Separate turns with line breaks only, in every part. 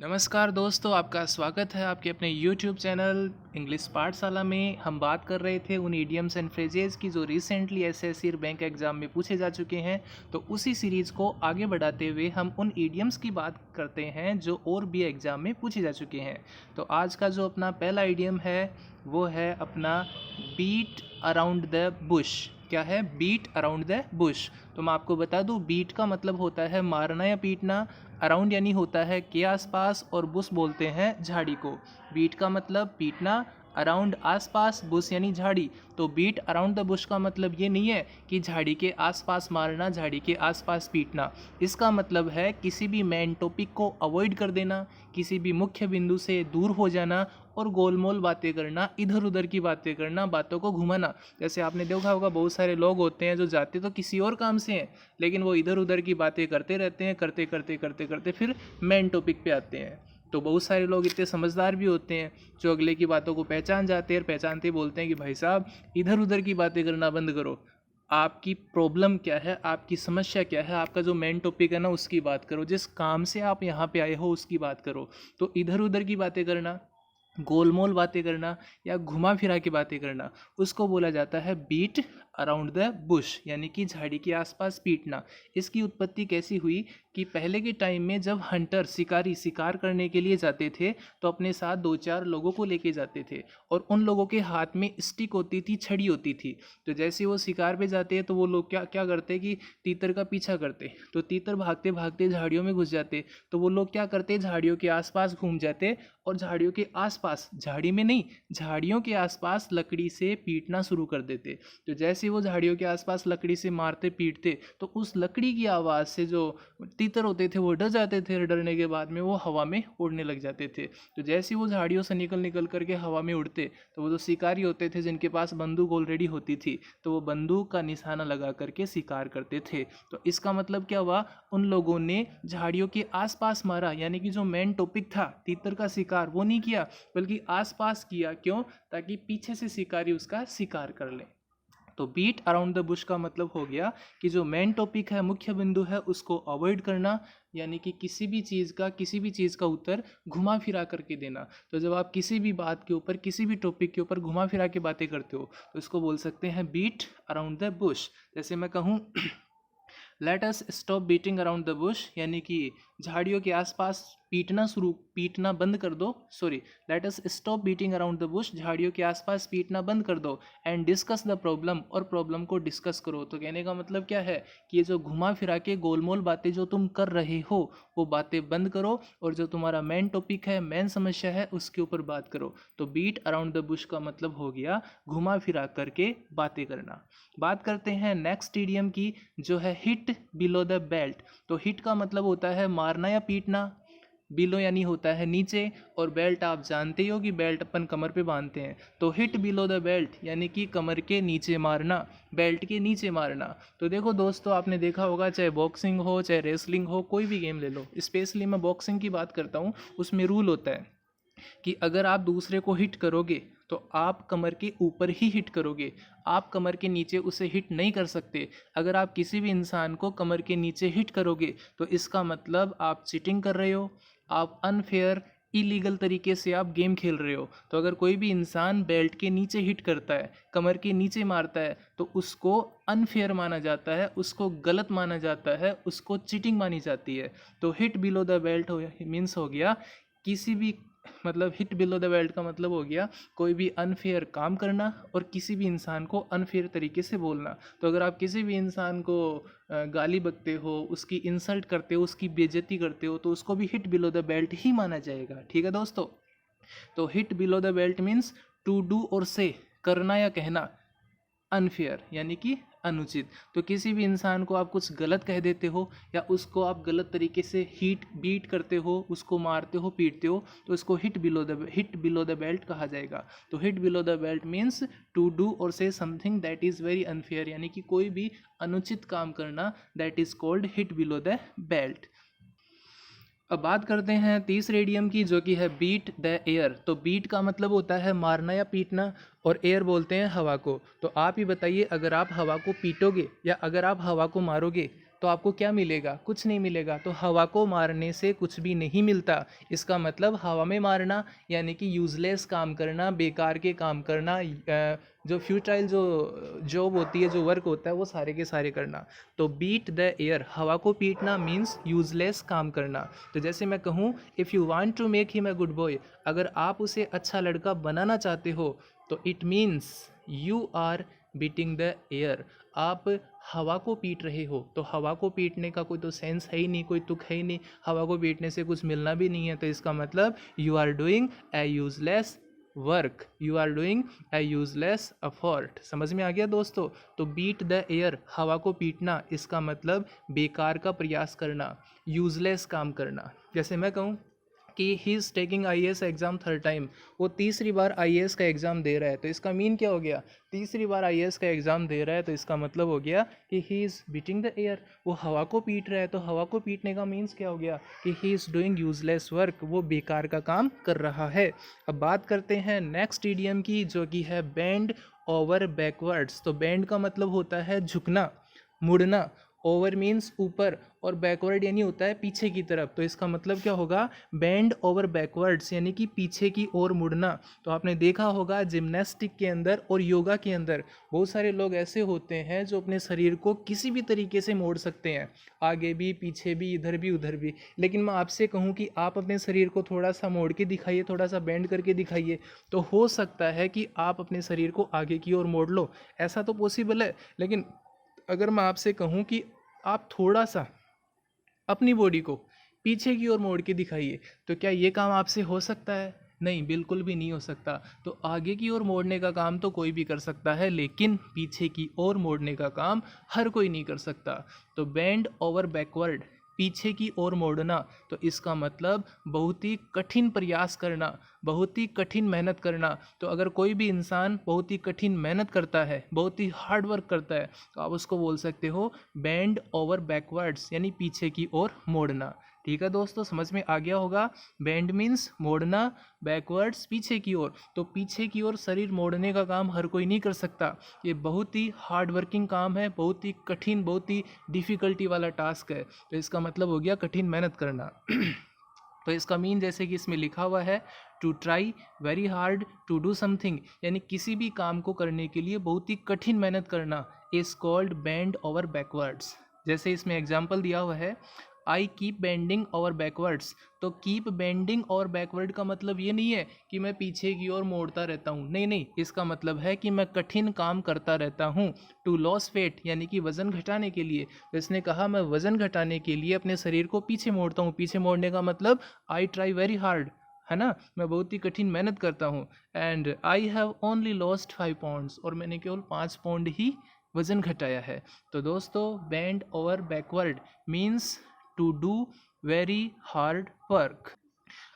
नमस्कार दोस्तों, आपका स्वागत है आपके अपने YouTube चैनल इंग्लिश पाठशाला में। हम बात कर रहे थे उन इडियम्स एंड फ्रेजेस की जो रिसेंटली एसएससी बैंक एग्ज़ाम में पूछे जा चुके हैं। तो उसी सीरीज़ को आगे बढ़ाते हुए हम उन इडियम्स की बात करते हैं जो और भी एग्ज़ाम में पूछे जा चुके हैं। तो आज का जो अपना पहला इडियम है वो है अपना बीट अराउंड द बुश। क्या है? Beat around the bush. तो मैं आपको बता दूं, बीट का मतलब होता है मारना या पीटना, अराउंड यानी होता है के आसपास, और बुश बोलते हैं झाड़ी को। बीट का मतलब पीटना, अराउंड आसपास, बुश यानी झाड़ी। तो बीट अराउंड द बुश का मतलब ये नहीं है कि झाड़ी के आसपास मारना, झाड़ी के आसपास पीटना। इसका मतलब है किसी भी मेन टॉपिक को अवॉइड कर देना, किसी भी मुख्य बिंदु से दूर हो जाना और गोलमोल बातें करना, इधर उधर की बातें करना, बातों को घुमाना। जैसे आपने देखा होगा, बहुत सारे लोग होते हैं जो जाते तो किसी और काम से हैं, लेकिन वो इधर उधर की बातें करते रहते हैं, करते करते करते करते फिर मेन टॉपिक पे आते हैं। तो बहुत सारे लोग इतने समझदार भी होते हैं जो अगले की बातों को पहचान जाते हैं और पहचानते ही बोलते हैं कि भाई साहब, इधर उधर की बातें करना बंद करो। आपकी प्रॉब्लम क्या है, आपकी समस्या क्या है, आपका जो मेन टॉपिक है ना उसकी बात करो, जिस काम से आप यहाँ पे आए हो उसकी बात करो। तो इधर उधर की बातें करना, गोलमोल बातें करना या घुमा फिरा के बातें करना, उसको बोला जाता है बीट अराउंड द बुश, यानी कि झाड़ी के आसपास पीटना। इसकी उत्पत्ति कैसी हुई कि पहले के टाइम में जब हंटर, शिकारी, शिकार करने के लिए जाते थे तो अपने साथ दो चार लोगों को लेके जाते थे, और उन लोगों के हाथ में स्टिक होती थी, छड़ी होती थी। तो जैसे वो शिकार पे जाते हैं तो वो लोग क्या क्या करते कि तीतर का पीछा करते। तो तीतर भागते भागते झाड़ियों में घुस जाते, तो वो लोग क्या करते, झाड़ियों के आसपास घूम जाते और झाड़ियों के आसपास, झाड़ी में नहीं, झाड़ियों के आसपास लकड़ी से पीटना शुरू कर देते। तो जैसे वो झाड़ियों के आसपास लकड़ी से मारते पीटते तो उस लकड़ी की आवाज़ से जो तीतर होते थे वो डर जाते थे, डरने के बाद में वो हवा में उड़ने लग जाते थे। तो जैसे वो झाड़ियों से निकल निकल करके हवा में उड़ते तो वो जो शिकारी होते थे जिनके पास बंदूक ऑलरेडी होती थी, तो वो बंदूक का निशाना लगा करके शिकार करते थे। तो इसका मतलब क्या हुआ, उन लोगों ने झाड़ियों के आसपास मारा, यानी कि जो मेन टॉपिक था तीतर का शिकार वो नहीं किया बल्कि आसपास किया। क्यों? ताकि पीछे से शिकारी उसका शिकार कर ले। तो बीट अराउंड द बुश का मतलब हो गया कि जो मेन टॉपिक है, मुख्य बिंदु है, उसको अवॉइड करना, यानी कि किसी भी चीज़ का उत्तर घुमा फिरा करके देना। तो जब आप किसी भी बात के ऊपर, किसी भी टॉपिक के ऊपर घुमा फिरा के बातें करते हो तो इसको बोल सकते हैं बीट अराउंड द बुश। जैसे मैं कहूँ let us stop beating around the Bush, यानी कि झाड़ियों के आसपास पीटना बंद कर दो। Sorry, let us stop beating around the Bush, झाड़ियों के आसपास पीटना बंद कर दो, एंड डिस्कस द प्रॉब्लम, और प्रॉब्लम को डिस्कस करो। तो कहने का मतलब क्या है कि ये जो घुमा फिरा के गोलमोल बातें जो तुम कर रहे हो वो बातें बंद करो, और जो तुम्हारा मेन टॉपिक है, मेन समस्या है, उसके ऊपर बात करो। तो बीट अराउंड द बुश का मतलब हो गया घुमा फिरा करके बातें करना। बात करते हैं नेक्स्ट इडियम की, जो है हिट बिलो द बेल्ट। तो हिट का मतलब होता है मारना या पीटना, बिलो यानी होता है नीचे, और बेल्ट आप जानते ही हो कि बेल्ट अपन कमर पे बांधते हैं। तो हिट बिलो द बेल्ट यानी कि कमर के नीचे मारना, बेल्ट के नीचे मारना। तो देखो दोस्तों, आपने देखा होगा, चाहे बॉक्सिंग हो, चाहे रेसलिंग हो, कोई भी गेम ले लो, स्पेशली मैं बॉक्सिंग की बात करता हूँ, उसमें रूल होता है कि अगर आप दूसरे को हिट करोगे तो आप कमर के ऊपर ही हिट करोगे, आप कमर के नीचे उसे हिट नहीं कर सकते। अगर आप किसी भी इंसान को कमर के नीचे हिट करोगे तो इसका मतलब आप चीटिंग कर रहे हो, आप अनफेयर, इलीगल तरीके से आप गेम खेल रहे हो। तो अगर कोई भी इंसान बेल्ट के नीचे हिट करता है, कमर के नीचे मारता है, तो उसको अनफेयर माना जाता है, उसको गलत माना जाता है, उसको चीटिंग मानी जाती है। तो hit below the belt means हो गया किसी भी, मतलब हिट बिलो द बेल्ट का मतलब हो गया कोई भी अनफेयर काम करना और किसी भी इंसान को अनफेयर तरीके से बोलना। तो अगर आप किसी भी इंसान को गाली बकते हो, उसकी इंसल्ट करते हो, उसकी बेइज्जती करते हो, तो उसको भी हिट बिलो द बेल्ट ही माना जाएगा। ठीक है दोस्तों? तो hit below the belt means to do और से, करना या कहना, अनफेयर यानी कि अनुचित। तो किसी भी इंसान को आप कुछ गलत कह देते हो या उसको आप गलत तरीके से बीट करते हो, उसको मारते हो, पीटते हो, तो इसको हिट बिलो द बेल्ट कहा जाएगा। तो hit below the belt means to do और say something that is very unfair, यानी कि कोई भी अनुचित काम करना, that is called hit below the belt. अब बात करते हैं तीसरे इडियम की, जो कि है बीट द एयर। तो बीट का मतलब होता है मारना या पीटना, और एयर बोलते हैं हवा को। तो आप ही बताइए, अगर आप हवा को पीटोगे या अगर आप हवा को मारोगे तो आपको क्या मिलेगा? कुछ नहीं मिलेगा। तो हवा को मारने से कुछ भी नहीं मिलता। इसका मतलब हवा में मारना यानी कि यूज़लेस काम करना, बेकार के काम करना, जो फ्यूटाइल जो जॉब होती है, जो वर्क होता है, वो सारे के सारे करना। तो बीट द एयर, हवा को पीटना मीन्स यूज़लेस काम करना। तो जैसे मैं कहूँ, if you want to make him a good boy, अगर आप उसे अच्छा लड़का बनाना चाहते हो तो it means you are beating the air, आप हवा को पीट रहे हो। तो हवा को पीटने का कोई तो सेंस है ही नहीं, कोई तुक है ही नहीं, हवा को पीटने से कुछ मिलना भी नहीं है। तो इसका मतलब you are doing a useless work, you are doing a useless effort. समझ में आ गया दोस्तों? तो बीट द एयर, हवा को पीटना, इसका मतलब बेकार का प्रयास करना, यूजलेस काम करना। जैसे मैं कहूँ कि he is taking IAS exam third time, वो तीसरी बार IAS का एग्ज़ाम दे रहा है। तो इसका मीन क्या हो गया? तीसरी बार IAS का एग्ज़ाम दे रहा है तो इसका मतलब हो गया कि he is beating the air, वो हवा को पीट रहा है। तो हवा को पीटने का मीन्स क्या हो गया? कि he is doing useless work, वो बेकार का काम कर रहा है। अब बात करते हैं नेक्स्ट इडियम की, जो कि है बेंड ओवर बैकवर्ड्स। तो बेंड का मतलब होता है झुकना, मुड़ना, ओवर मीन्स ऊपर, और बैकवर्ड यानी होता है पीछे की तरफ। तो इसका मतलब क्या होगा? बेंड ओवर बैकवर्ड्स यानी कि पीछे की ओर मुड़ना। तो आपने देखा होगा जिम्नास्टिक के अंदर और योगा के अंदर बहुत सारे लोग ऐसे होते हैं जो अपने शरीर को किसी भी तरीके से मोड़ सकते हैं, आगे भी, पीछे भी, इधर भी, उधर भी। लेकिन मैं आपसे कहूँ कि आप अपने शरीर को थोड़ा सा मोड़ के दिखाइए, थोड़ा सा बेंड करके दिखाइए, तो हो सकता है कि आप अपने शरीर को आगे की ओर मोड़ लो। ऐसा तो पॉसिबल है। लेकिन अगर मैं आपसे कहूँ कि आप थोड़ा सा अपनी बॉडी को पीछे की ओर मोड़ के दिखाइए, तो क्या ये काम आपसे हो सकता है? नहीं, बिल्कुल भी नहीं हो सकता। तो आगे की ओर मोड़ने का काम तो कोई भी कर सकता है, लेकिन पीछे की ओर मोड़ने का काम हर कोई नहीं कर सकता। तो बेंड ओवर बैकवर्ड, पीछे की ओर मोड़ना, तो इसका मतलब बहुत ही कठिन प्रयास करना, बहुत ही कठिन मेहनत करना। तो अगर कोई भी इंसान बहुत ही कठिन मेहनत करता है, बहुत ही हार्ड वर्क करता है, तो आप उसको बोल सकते हो बेंड ओवर बैकवर्ड्स, यानी पीछे की ओर मोड़ना। ठीक है दोस्तों, समझ में आ गया होगा? बेंड मीन्स मोड़ना, बैकवर्ड्स पीछे की ओर। तो पीछे की ओर शरीर मोड़ने का काम हर कोई नहीं कर सकता, ये बहुत ही हार्ड वर्किंग काम है, बहुत ही कठिन, बहुत ही डिफ़िकल्टी वाला टास्क है। तो इसका मतलब हो गया कठिन मेहनत करना। तो इसका मीन जैसे कि इसमें लिखा हुआ है, to try very hard to do something, यानी किसी भी काम को करने के लिए बहुत ही कठिन मेहनत करना, is called bend over backwards. जैसे इसमें एग्जाम्पल दिया हुआ है, I keep bending over backwards. तो कीप बेंडिंग और बैकवर्ड का मतलब ये नहीं है कि मैं पीछे की ओर मोड़ता रहता हूँ, नहीं नहीं, इसका मतलब है कि मैं कठिन काम करता रहता हूँ। टू लॉस वेट यानी कि वज़न घटाने के लिए, तो इसने कहा मैं वज़न घटाने के लिए अपने शरीर को पीछे मोड़ता हूँ। पीछे मोड़ने का मतलब आई ट्राई वेरी हार्ड, है ना, मैं बहुत ही कठिन मेहनत करता हूँ। And I have only lost 5 pounds, और मैंने केवल 5 पाउंड ही वज़न घटाया है। तो दोस्तों, bend over backward means to do very hard work.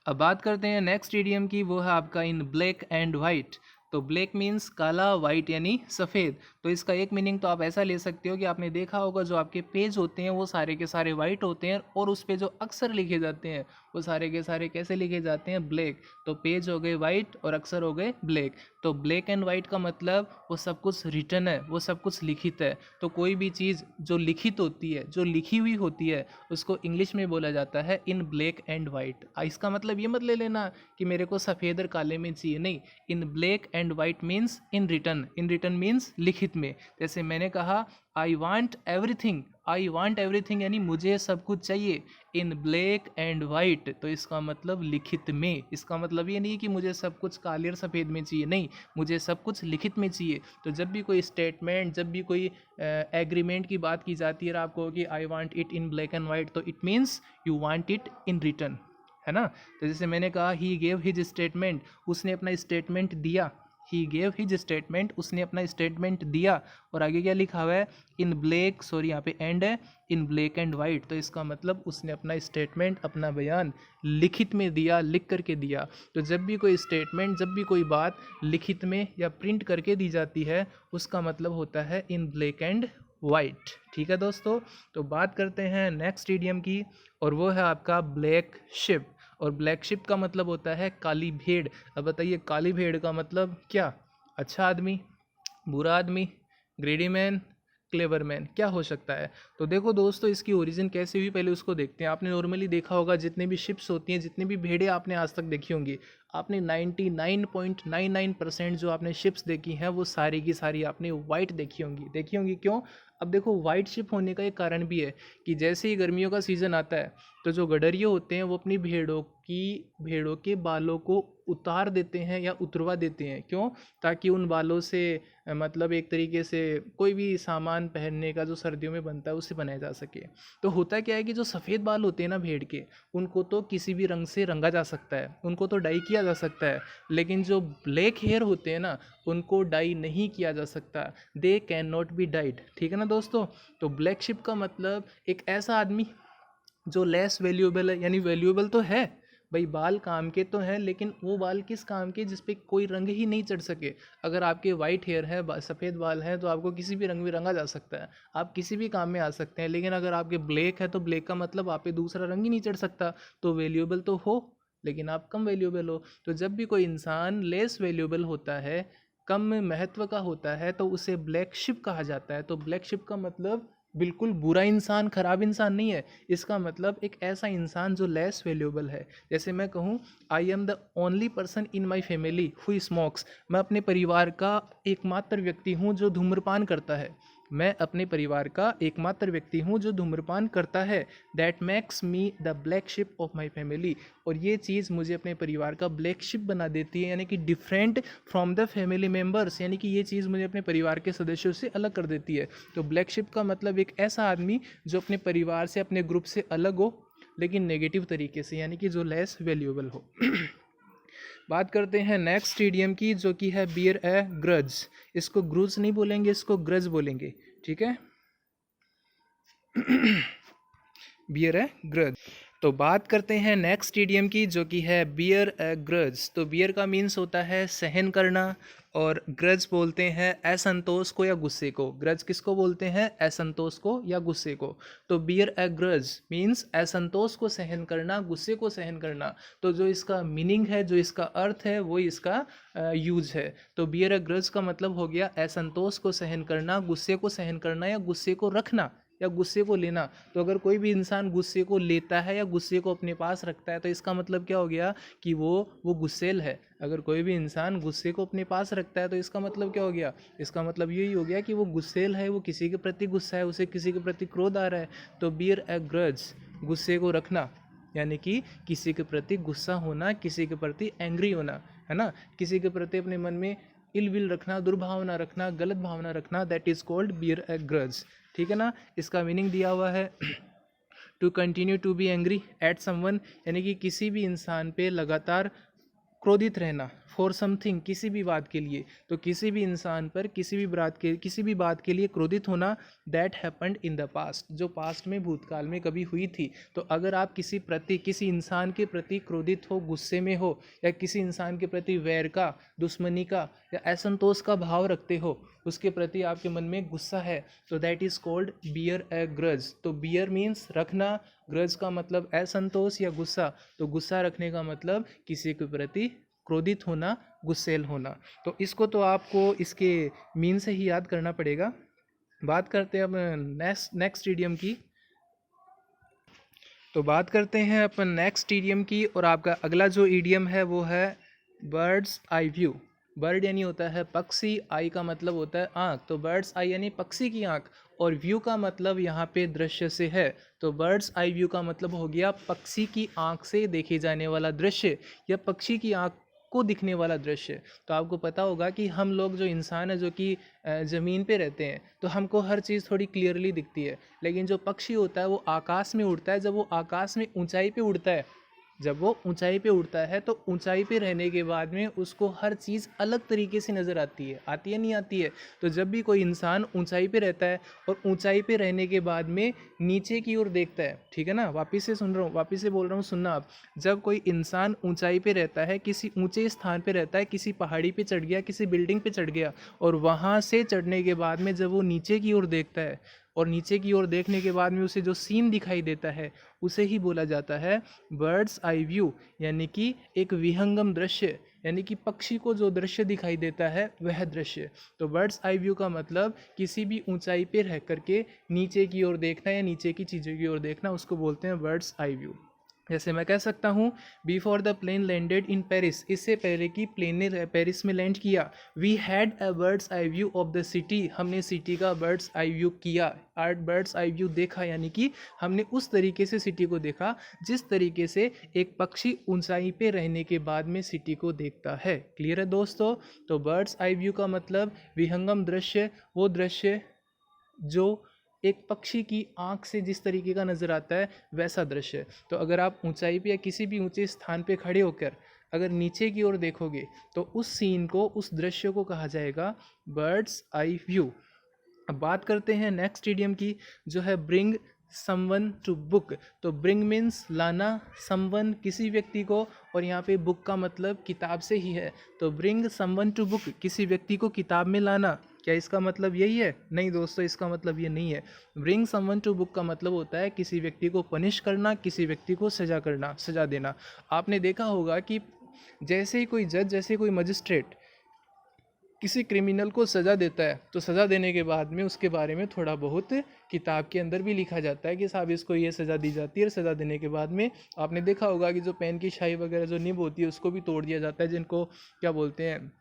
अब बात करते हैं नेक्स्ट इडियम की, वो है आपका इन ब्लैक एंड वाइट। तो ब्लैक मीन्स काला, वाइट यानी सफ़ेद। तो इसका एक मीनिंग तो आप ऐसा ले सकते हो कि आपने देखा होगा जो आपके पेज होते हैं वो सारे के सारे वाइट होते हैं, और उस पे जो अक्षर लिखे जाते हैं वो सारे के सारे कैसे लिखे जाते हैं? ब्लैक। तो पेज हो गए वाइट और अक्षर हो गए ब्लैक। तो ब्लैक एंड वाइट का मतलब वो सब कुछ रिटन है, वो सब कुछ लिखित है। तो कोई भी चीज़ जो लिखित होती है, जो लिखी हुई होती है, उसको इंग्लिश में बोला जाता है इन ब्लैक एंड वाइट। इसका मतलब ये मत ले लेना कि मेरे को सफ़ेद और काले में चाहिए, नहीं, in black and white means in written. In written means लिखित में। जैसे मैंने कहा I want everything, I want everything यानी मुझे सब कुछ चाहिए, इन ब्लैक एंड वाइट, तो इसका मतलब लिखित में। इसका मतलब ये नहीं कि मुझे सब कुछ काले और सफ़ेद में चाहिए, नहीं, मुझे सब कुछ लिखित में चाहिए। तो जब भी कोई स्टेटमेंट, जब भी कोई एग्रीमेंट की बात की जाती है, आपको कि I want it in black and white, तो it means you want it in written, है ना। तो जैसे मैंने कहा ही गेव हिज स्टेटमेंट, उसने अपना स्टेटमेंट दिया, ही गेव हिज स्टेटमेंट, उसने अपना स्टेटमेंट दिया। और आगे क्या लिखा हुआ है? इन ब्लैक, सॉरी यहाँ पे एंड है, इन ब्लैक एंड वाइट। तो इसका मतलब उसने अपना स्टेटमेंट, अपना बयान लिखित में दिया, लिख करके दिया। तो जब भी कोई स्टेटमेंट, जब भी कोई बात लिखित में या प्रिंट करके दी जाती है, उसका मतलब होता है इन ब्लैक एंड वाइट। ठीक है दोस्तों, तो बात करते हैं नेक्स्ट इडियम की, और वो है आपका ब्लैक शिप। और ब्लैक शिप का मतलब होता है काली भेड़। अब बताइए, काली भेड़ का मतलब क्या? अच्छा आदमी, बुरा आदमी, ग्रेडी मैन, क्लेवर मैन क्या हो सकता है? तो देखो दोस्तों, इसकी ओरिजिन कैसे हुई पहले उसको देखते हैं। आपने नॉर्मली देखा होगा जितने भी शिप्स होती हैं, जितनी भी भेड़ें आपने आज तक देखी होंगी, आपने 99.99% जो आपने शिप्स देखी हैं वो सारी की सारी आपने वाइट देखी होंगी। क्यों? अब देखो, वाइट शिप होने का एक कारण भी है कि जैसे ही गर्मियों का सीज़न आता है तो जो गडरिये होते हैं वो अपनी भेड़ों के बालों को उतार देते हैं या उतरवा देते हैं। क्यों? ताकि उन बालों से मतलब एक तरीके से कोई भी सामान पहनने का जो सर्दियों में बनता है उससे बनाया जा सके। तो होता क्या है कि जो सफ़ेद बाल होते हैं ना भेड़ के, उनको तो किसी भी रंग से रंगा जा सकता है, उनको तो डाई किया जा सकता है, लेकिन जो ब्लैक हेयर होते हैं ना उनको डाई नहीं किया जा सकता। They can not be died. ठीक है ना दोस्तों? तो ब्लैक शिप का मतलब एक ऐसा आदमी जो लेस वैल्यूएबल है, यानी वैल्यूएबल तो है भाई, बाल काम के तो हैं, लेकिन वो बाल किस काम के जिस पे कोई रंग ही नहीं चढ़ सके। अगर आपके वाइट हेयर है, सफ़ेद बाल हैं, तो आपको किसी भी रंग में रंगा जा सकता है, आप किसी भी काम में आ सकते हैं। लेकिन अगर आपके ब्लैक है तो ब्लैक का मतलब आप पे दूसरा रंग ही नहीं चढ़ सकता। तो वैल्यूएबल तो हो लेकिन आप कम वैल्यूएबल हो। तो जब भी कोई इंसान लेस वैल्यूएबल होता है, कम महत्व का होता है, तो उसे ब्लैक शिप कहा जाता है। तो ब्लैक शिप का मतलब बिल्कुल बुरा इंसान, खराब इंसान नहीं है। इसका मतलब एक ऐसा इंसान जो लेस वैल्यूएबल है। जैसे मैं कहूँ, I am the only person in my family who smokes. मैं अपने परिवार का एकमात्र व्यक्ति हूँ जो धूम्रपान करता है। मैं अपने परिवार का एकमात्र व्यक्ति हूँ जो धूम्रपान करता है। That makes me the black ship of my family. और ये चीज़ मुझे अपने परिवार का ब्लैक शिप बना देती है, यानी कि different from the family members, यानी कि ये चीज़ मुझे अपने परिवार के सदस्यों से अलग कर देती है। तो ब्लैक शिप का मतलब एक ऐसा आदमी जो अपने परिवार से, अपने ग्रुप से अलग हो, लेकिन नेगेटिव तरीके से, यानी कि जो लेस वैल्यूएबल हो। बात करते हैं नेक्स्ट इडियम की, जो कि है बियर ए ग्रज। इसको ग्रूज नहीं बोलेंगे, इसको ग्रज बोलेंगे। ठीक है? Beer a grudge. तो बात करते हैं नेक्स्ट इडियम की, जो कि है बियर ए ग्रज। तो बियर का मीन्स होता है सहन करना, और ग्रज बोलते हैं असंतोष को या गुस्से को। ग्रज किसको बोलते हैं? असंतोष को या गुस्से को। तो बियर ए ग्रज मीन्स असंतोष को सहन करना, गुस्से को सहन करना। तो जो इसका मीनिंग है, जो इसका अर्थ है, वो इसका यूज है। तो बियर ए ग्रज का मतलब हो गया असंतोष को सहन करना, गुस्से को सहन करना, या गुस्से को रखना, या गुस्से को लेना। तो अगर कोई भी इंसान गुस्से को लेता है या गुस्से को अपने पास रखता है, तो इसका मतलब क्या हो गया कि वो गुस्सेल है। अगर कोई भी इंसान गुस्से को अपने पास रखता है तो इसका मतलब क्या हो गया? इसका मतलब यही हो गया कि वो गुस्सेल है, वो किसी के प्रति गुस्सा है, उसे किसी के प्रति क्रोध आ रहा है। तो बियर ए ग्रज, गुस्से को रखना, यानी कि किसी के प्रति गुस्सा होना, किसी के प्रति एंग्री होना, है ना, किसी के प्रति अपने मन में इल विल रखना, दुर्भावना रखना, गलत भावना रखना, that is called bear a grudge. ठीक है ना? इसका मीनिंग दिया हुआ है to continue to be angry at someone, यानी कि किसी भी इंसान पे लगातार क्रोधित रहना, फॉर समथिंग, किसी भी बात के लिए। तो किसी भी इंसान पर किसी भी बात के लिए क्रोधित होना, that happened in the past, जो पास्ट में, भूतकाल में कभी हुई थी। तो अगर आप किसी इंसान के प्रति क्रोधित हो, गुस्से में हो, या किसी इंसान के प्रति वैर का, दुश्मनी का या असंतोष का भाव रखते हो, उसके प्रति आपके मन में गुस्सा है, तो that is called bear a grudge. तो बियर मीन्स रखना, ग्रज का मतलब असंतोष या गुस्सा। तो गुस्सा रखने का मतलब किसी के प्रति क्रोधित होना, गुस्सेल होना। तो इसको तो आपको इसके मीन से ही याद करना पड़ेगा। बात करते हैं अब नेक्स्ट इडियम की। तो बात करते हैं अपन नेक्स्ट इडियम की, और आपका अगला जो इडियम है वो है बर्ड्स आई व्यू। बर्ड यानी होता है पक्षी, आई का मतलब होता है आँख, तो बर्ड्स आई यानी पक्षी की आँख, और व्यू का मतलब यहाँ पे दृश्य से है। तो बर्ड्स आई व्यू का मतलब हो गया पक्षी की आँख से देखे जाने वाला दृश्य, या पक्षी की आँख को दिखने वाला दृश्य। तो आपको पता होगा कि हम लोग जो इंसान है, जो कि ज़मीन पे रहते हैं, तो हमको हर चीज़ थोड़ी क्लियरली दिखती है, लेकिन जो पक्षी होता है वो आकाश में उड़ता है। जब वो आकाश में ऊंचाई पे उड़ता है, तो ऊंचाई पे रहने के बाद में उसको हर चीज़ अलग तरीके से नज़र आती है नहीं आती है। तो जब भी कोई इंसान ऊंचाई पे रहता है और ऊंचाई पे रहने के बाद में नीचे की ओर देखता है, ठीक है ना, वापस से बोल रहा हूँ, सुनना आप। जब कोई इंसान ऊंचाई पे रहता है, किसी ऊंचे स्थान पे रहता है, किसी पहाड़ी पे चढ़ गया, किसी बिल्डिंग पे चढ़ गया, और वहाँ से चढ़ने के बाद में जब वो नीचे की ओर देखता है, और नीचे की ओर देखने के बाद में उसे जो सीन दिखाई देता है उसे ही बोला जाता है बर्ड्स आई व्यू, यानी कि एक विहंगम दृश्य, यानी कि पक्षी को जो दृश्य दिखाई देता है वह दृश्य। तो बर्ड्स आई व्यू का मतलब किसी भी ऊंचाई पे रह करके नीचे की ओर देखना या नीचे की चीज़ों की ओर देखना, उसको बोलते हैं बर्ड्स आई व्यू। जैसे मैं कह सकता हूँ before the plane landed in Paris, इससे पहले कि प्लेन ने पेरिस में लैंड किया, we had a bird's eye view of the city, हमने सिटी का बर्ड्स आई व्यू किया, आर्ट बर्ड्स आई व्यू देखा, यानी कि हमने उस तरीके से सिटी को देखा जिस तरीके से एक पक्षी ऊंचाई पे रहने के बाद में सिटी को देखता है। क्लियर है दोस्तों? तो बर्ड्स आई व्यू का मतलब विहंगम दृश्य, वो दृश्य जो एक पक्षी की आंख से जिस तरीके का नज़र आता है वैसा दृश्य। तो अगर आप ऊंचाई पे या किसी भी ऊंचे स्थान पे खड़े होकर अगर नीचे की ओर देखोगे तो उस सीन को, उस दृश्य को कहा जाएगा बर्ड्स आई व्यू। अब बात करते हैं नेक्स्ट इडियम की, जो है ब्रिंग समवन टू बुक। तो ब्रिंग मीन्स लाना, समवन किसी व्यक्ति को, और यहाँ पे बुक का मतलब किताब से ही है। तो ब्रिंग समवन टू बुक, किसी व्यक्ति को किताब में लाना। क्या इसका मतलब यही है? नहीं दोस्तों, इसका मतलब ये नहीं है। ब्रिंग समवन टू बुक का मतलब होता है किसी व्यक्ति को पनिश करना, किसी व्यक्ति को सजा करना, सजा देना। आपने देखा होगा कि जैसे ही कोई जज, जैसे कोई मजिस्ट्रेट किसी क्रिमिनल को सज़ा देता है तो सज़ा देने के बाद में उसके बारे में थोड़ा बहुत किताब के अंदर भी लिखा जाता है कि साहब इसको ये सज़ा दी जाती है। और सज़ा देने के बाद में आपने देखा होगा कि जो पेन की शाई वगैरह जो निब होती है उसको भी तोड़ दिया जाता है, जिनको क्या बोलते हैं,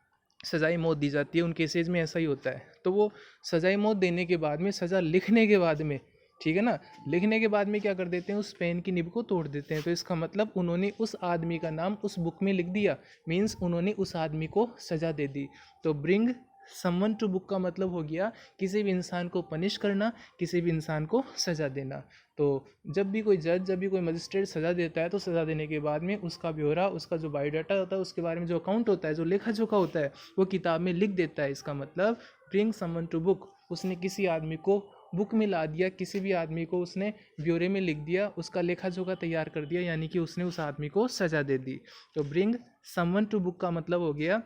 सज़ाई मौत दी जाती है। उन केसेज में ऐसा ही होता है। तो वो सज़ाई मौत देने के बाद में, सज़ा लिखने के बाद में, ठीक है ना, लिखने के बाद में क्या कर देते हैं, उस पेन की निब को तोड़ देते हैं। तो इसका मतलब उन्होंने उस आदमी का नाम उस बुक में लिख दिया, मीन्स उन्होंने उस आदमी को सज़ा दे दी। तो ब्रिंग समवन टू बुक का मतलब हो गया किसी भी इंसान को पनिश करना, किसी भी इंसान को सज़ा देना। तो जब भी कोई जज, जब भी कोई मजिस्ट्रेट सज़ा देता है तो सज़ा देने के बाद में उसका ब्यौरा, उसका जो बायोडाटा होता है, उसके बारे में जो अकाउंट होता है, जो लेखा जोखा होता है, वो किताब में लिख देता है। इसका मतलब ब्रिंग समवन टू बुक, उसने किसी आदमी को बुक में ला दिया, किसी भी आदमी को उसने ब्यौरे में लिख दिया, उसका लेखा जोखा तैयार कर दिया, यानी कि उसने उस आदमी को सज़ा दे दी। तो ब्रिंग समवन टू बुक का मतलब हो गया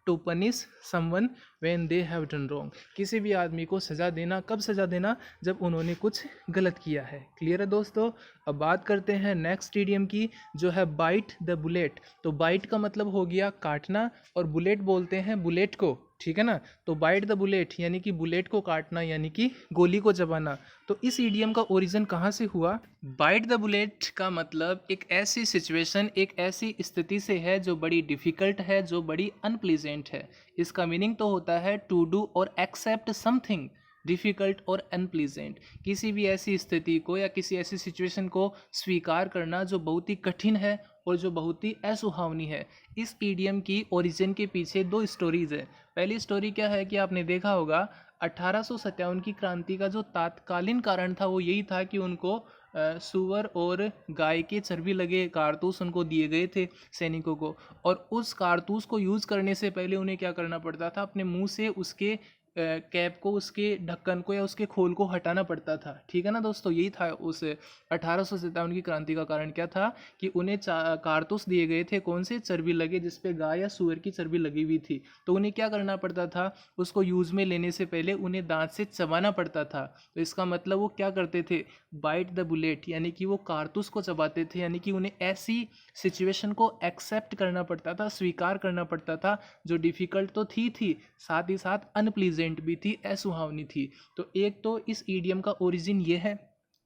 to punish someone when they have done wrong, किसी भी आदमी को सज़ा देना। कब सज़ा देना? जब उन्होंने कुछ गलत किया है। क्लियर है दोस्तों? अब बात करते हैं नेक्स्ट इडियम की, जो है बाइट द बुलेट। तो बाइट का मतलब हो गया काटना, और बुलेट बोलते हैं बुलेट को, ठीक है ना। तो बाइट द बुलेट यानी कि बुलेट को काटना, यानी कि गोली को चबाना। तो इस इडियम का ओरिजिन कहाँ से हुआ? बाइट द बुलेट का मतलब एक ऐसी सिचुएशन, एक ऐसी स्थिति से है जो बड़ी डिफ़िकल्ट है, जो बड़ी अनप्लीजेंट है। इसका मीनिंग तो होता है टू डू और एक्सेप्ट समथिंग डिफ़िकल्ट और अनप्लीजेंट, किसी भी ऐसी स्थिति को या किसी ऐसी सिचुएशन को स्वीकार करना जो बहुत ही कठिन है और जो बहुत ही असुहावनी है। इस ईडियम की ओरिजिन के पीछे दो स्टोरीज़ है। पहली स्टोरी क्या है कि आपने देखा होगा 1857 की क्रांति का जो तात्कालीन कारण था वो यही था कि उनको सूअर और गाय के चर्बी लगे कारतूस उनको दिए गए थे सैनिकों को, और उस कारतूस को यूज़ करने से पहले उन्हें क्या करना पड़ता था, अपने मुंह से उसके कैप को, उसके ढक्कन को या उसके खोल को हटाना पड़ता था। ठीक है ना दोस्तों, यही था उस 1857 की क्रांति का कारण। क्या था कि उन्हें कारतूस दिए गए थे, कौन से, चर्बी लगे, जिसपे गाय या सूअर की चर्बी लगी हुई थी। तो उन्हें क्या करना पड़ता था, उसको यूज़ में लेने से पहले उन्हें दांत से चबाना पड़ता था। तो इसका मतलब वो क्या करते थे, बाइट द बुलेट, यानी कि वो कारतूस को चबाते थे, यानी कि उन्हें ऐसी सिचुएशन को एक्सेप्ट करना पड़ता था, स्वीकार करना पड़ता था, जो डिफ़िकल्ट तो थी साथ ही साथ अनप्लीजेंट भी थी, असुहावनी थी। तो एक तो इस ईडियम का ओरिजिन ये है।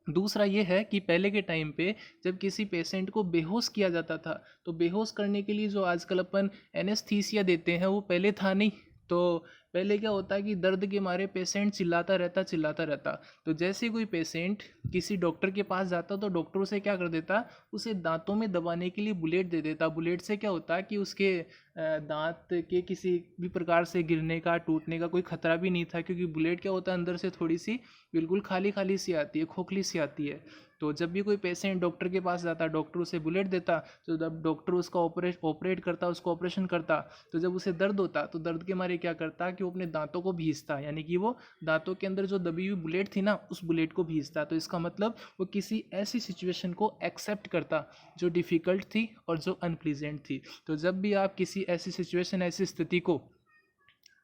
दूसरा ये है कि पहले के टाइम पे जब किसी पेशेंट को बेहोश किया जाता था, तो बेहोश करने के लिए जो आजकल अपन एनेस्थीसिया देते हैं वो पहले था नहीं। तो पहले क्या होता है कि दर्द के मारे पेशेंट चिल्लाता रहता। तो जैसे कोई पेशेंट किसी डॉक्टर के पास जाता तो डॉक्टर उसे क्या कर देता, उसे दांतों में दबाने के लिए बुलेट दे देता। बुलेट से क्या होता है कि उसके दांत के किसी भी प्रकार से गिरने का, टूटने का कोई खतरा भी नहीं था, क्योंकि बुलेट क्या होता है, अंदर से थोड़ी सी बिल्कुल खाली खाली सी आती है, खोखली सी आती है। तो जब भी कोई पेशेंट डॉक्टर के पास जाता, डॉक्टर उसे बुलेट देता, तो जब डॉक्टर उसका ऑपरेट करता, उसको ऑपरेशन करता, तो जब उसे दर्द होता तो दर्द के मारे क्या करता कि वो अपने दांतों को भींचता, यानी कि वो दांतों के अंदर जो दबी हुई बुलेट थी ना, उस बुलेट को भींचता। तो इसका मतलब वो किसी ऐसी सिचुएशन को एक्सेप्ट करता जो डिफ़िकल्ट थी और जो अनप्लीजेंट थी। तो जब भी आप किसी ऐसी सिचुएशन, ऐसी स्थिति को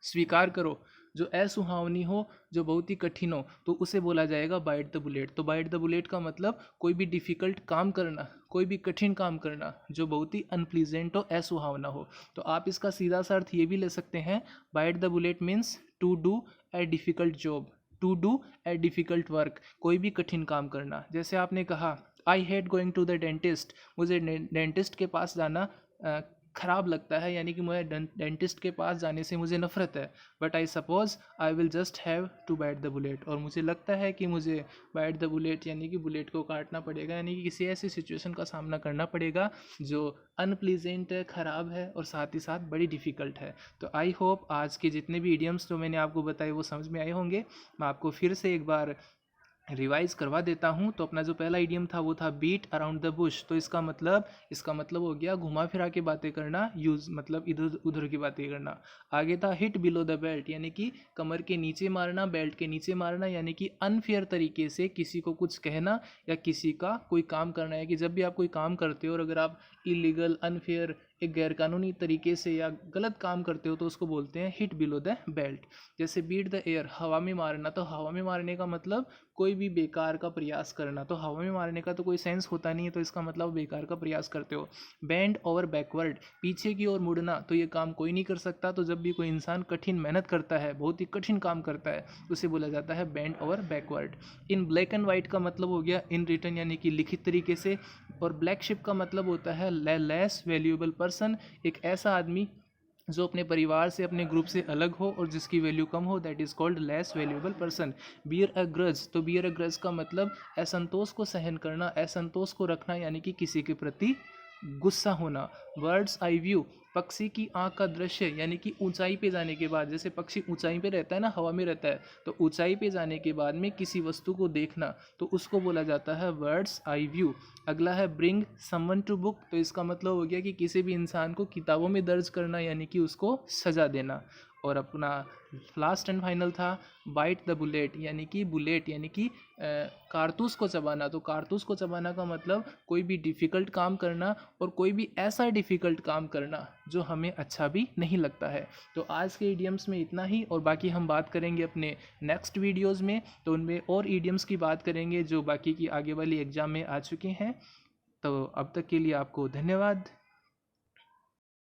स्वीकार करो जो असुहावनी हो, जो बहुत ही कठिन हो, तो उसे बोला जाएगा बाइट द बुलेट। तो बाइट द बुलेट का मतलब कोई भी डिफ़िकल्ट काम करना, कोई भी कठिन काम करना जो बहुत ही अनप्लीजेंट हो, असुहावना हो। तो आप इसका सीधा सा अर्थ ये भी ले सकते हैं, bite the bullet means to do a difficult job, to do a difficult work, कोई भी कठिन काम करना। जैसे आपने कहा I hate going to the dentist, मुझे डेंटिस्ट के पास जाना ख़राब लगता है, यानी कि मुझे डेंटिस्ट के पास जाने से मुझे नफ़रत है। But I suppose I will just have to bite the bullet, और मुझे लगता है कि मुझे बाइट द बुलेट यानी कि बुलेट को काटना पड़ेगा, यानी कि किसी ऐसी सिचुएशन का सामना करना पड़ेगा जो अनप्लीजेंट है, ख़राब है और साथ ही साथ बड़ी डिफ़िकल्ट है। तो आई होप आज के जितने भी इडियम्स जो मैंने आपको बताए वो समझ में आए होंगे। मैं आपको फिर से एक बार रिवाइज करवा देता हूँ। तो अपना जो पहला इडियम था वो था बीट अराउंड द बुश। तो इसका मतलब हो गया घुमा फिरा के बातें करना, यूज़ मतलब इधर उधर की बातें करना। आगे था हिट बिलो द बेल्ट, यानी कि कमर के नीचे मारना, बेल्ट के नीचे मारना, यानी कि अनफेयर तरीके से किसी को कुछ कहना या किसी का कोई काम करना है कि जब भी आप कोई काम करते हो और अगर आप इलीगल, अनफेयर, एक गैरकानूनी तरीके से या गलत काम करते हो तो उसको बोलते हैं हिट बिलो द बेल्ट। जैसे बीट द एयर, हवा में मारना, तो हवा में मारने का मतलब कोई भी बेकार का प्रयास करना। तो हवा में मारने का तो कोई सेंस होता नहीं है, तो इसका मतलब बेकार का प्रयास करते हो। बेंड ओवर बैकवर्ड, पीछे की ओर मुड़ना, तो ये काम कोई नहीं कर सकता। तो जब भी कोई इंसान कठिन मेहनत करता है, बहुत ही कठिन काम करता है, उसे बोला जाता है bend over backward. In black and white का मतलब हो गया इन रिटर्न, यानी कि लिखित तरीके से। और ब्लैक शिप का मतलब होता है लेस वैल्यूएबल पर्सन, एक ऐसा आदमी जो अपने परिवार से, अपने ग्रुप से अलग हो और जिसकी वैल्यू कम हो, that is called less valuable person. Bear a grudge, तो बियर अ ग्रज का मतलब असंतोष को सहन करना, असंतोष को रखना, यानी कि किसी के प्रति गुस्सा होना। बर्ड्स आई व्यू, पक्षी की आंख का दृश्य, यानी कि ऊंचाई पे जाने के बाद, जैसे पक्षी ऊंचाई पे रहता है ना, हवा में रहता है, तो ऊंचाई पे जाने के बाद में किसी वस्तु को देखना, तो उसको बोला जाता है बर्ड्स आई व्यू। अगला है ब्रिंग समवन टू बुक, तो इसका मतलब हो गया कि किसी भी इंसान को किताबों में दर्ज करना, यानी कि उसको सजा देना। और अपना लास्ट एंड फाइनल था बाइट द बुलेट, यानी कि बुलेट यानी कि कारतूस को चबाना। तो कारतूस को चबाना का मतलब कोई भी डिफ़िकल्ट काम करना और कोई भी ऐसा डिफ़िकल्ट काम करना जो हमें अच्छा भी नहीं लगता है। तो आज के इडियम्स में इतना ही, और बाकी हम बात करेंगे अपने नेक्स्ट वीडियोज़ में, तो उनमें और इडियम्स की बात करेंगे जो बाकी की आगे वाली एग्ज़ाम में आ चुके हैं। तो अब तक के लिए आपको धन्यवाद।